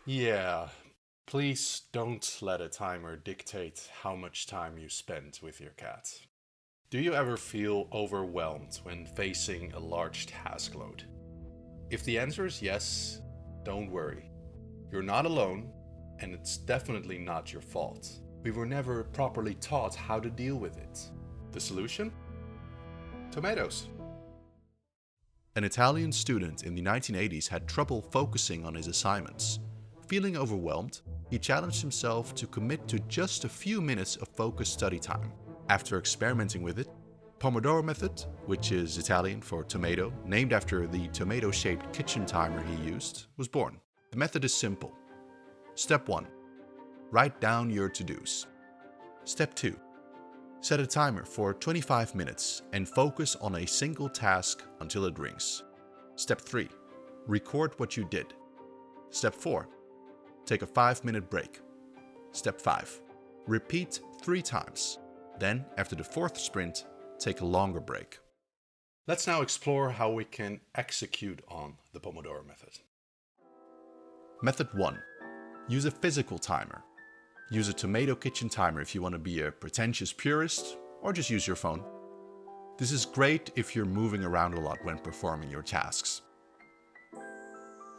Yeah, please don't let a timer dictate how much time you spend with your cat. Do you ever feel overwhelmed when facing a large task load? If the answer is yes, don't worry. You're not alone, and it's definitely not your fault. We were never properly taught how to deal with it. The solution? Tomatoes. An Italian student in the 1980s had trouble focusing on his assignments. Feeling overwhelmed, he challenged himself to commit to just a few minutes of focused study time. After experimenting with it, Pomodoro Method, which is Italian for tomato, named after the tomato-shaped kitchen timer he used, was born. The method is simple. Step 1. Write down your to-dos. Step 2. Set a timer for 25 minutes and focus on a single task until it rings. Step 3. Record what you did. Step 4. Take a 5-minute break. Step 5. Repeat 3 times. Then, after the 4th sprint, take a longer break. Let's now explore how we can execute on the Pomodoro Method. Method 1. Use a physical timer. Use a tomato kitchen timer if you want to be a pretentious purist, or just use your phone. This is great if you're moving around a lot when performing your tasks.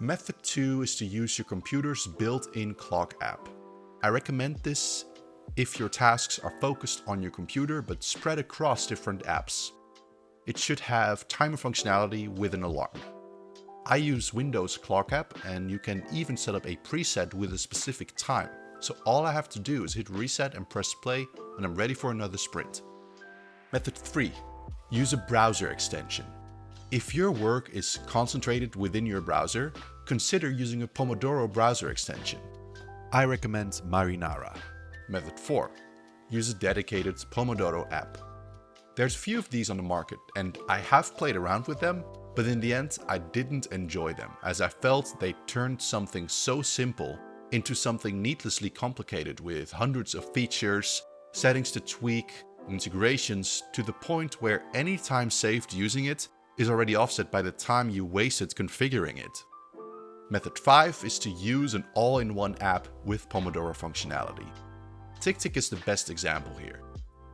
Method 2 is to use your computer's built-in clock app. I recommend this if your tasks are focused on your computer but spread across different apps. It should have timer functionality with an alarm. I use Windows Clock app, and you can even set up a preset with a specific time. So all I have to do is hit reset and press play, and I'm ready for another sprint. Method 3. Use a browser extension. If your work is concentrated within your browser, consider using a Pomodoro browser extension. I recommend Marinara. Method 4. Use a dedicated Pomodoro app. There's a few of these on the market, and I have played around with them, but in the end I didn't enjoy them, as I felt they turned something so simple into something needlessly complicated with hundreds of features, settings to tweak, integrations, to the point where any time saved using it is already offset by the time you wasted configuring it. Method 5 is to use an all-in-one app with Pomodoro functionality. TickTick is the best example here.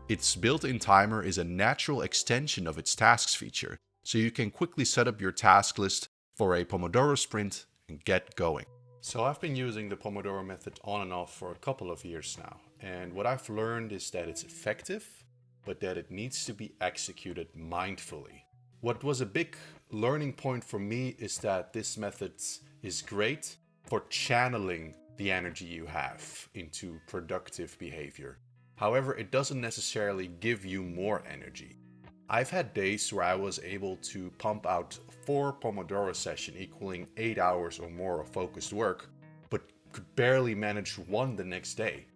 Its built-in timer is a natural extension of its tasks feature, so you can quickly set up your task list for a Pomodoro sprint and get going. So I've been using the Pomodoro method on and off for a couple of years now, and what I've learned is that it's effective, but that it needs to be executed mindfully. What was a big learning point for me is that this method is great for channeling the energy you have into productive behavior. However, it doesn't necessarily give you more energy. I've had days where I was able to pump out 4 Pomodoro sessions equaling 8 hours or more of focused work, but could barely manage one the next day.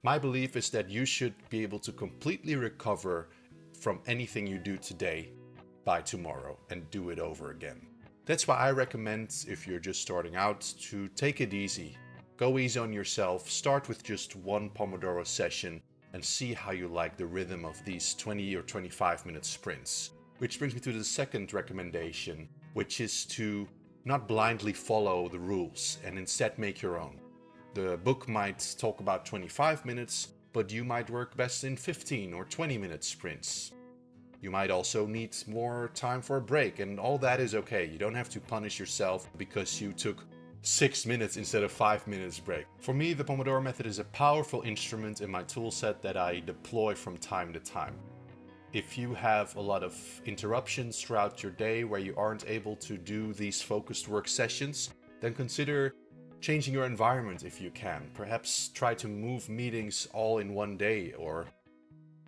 My belief is that you should be able to completely recover from anything you do today by tomorrow and do it over again. That's why I recommend, if you're just starting out, to take it easy. Go easy on yourself, start with just 1 Pomodoro session, and see how you like the rhythm of these 20 or 25-minute sprints. Which brings me to the second recommendation, which is to not blindly follow the rules and instead make your own. The book might talk about 25 minutes, but you might work best in 15 or 20-minute sprints. You might also need more time for a break, and all that is okay. You don't have to punish yourself because you took 6 minutes instead of 5 minutes break. For me, the Pomodoro method is a powerful instrument in my toolset that I deploy from time to time. If you have a lot of interruptions throughout your day where you aren't able to do these focused work sessions, then consider changing your environment if you can. Perhaps try to move meetings all in one day, or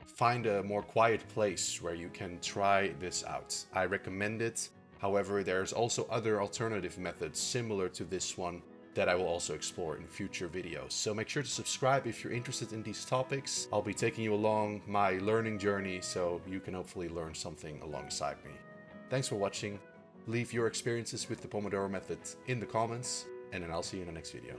find a more quiet place where you can try this out. I recommend it. However, there's also other alternative methods similar to this one that I will also explore in future videos. So make sure to subscribe if you're interested in these topics. I'll be taking you along my learning journey so you can hopefully learn something alongside me. Thanks for watching. Leave your experiences with the Pomodoro method in the comments, and then I'll see you in the next video.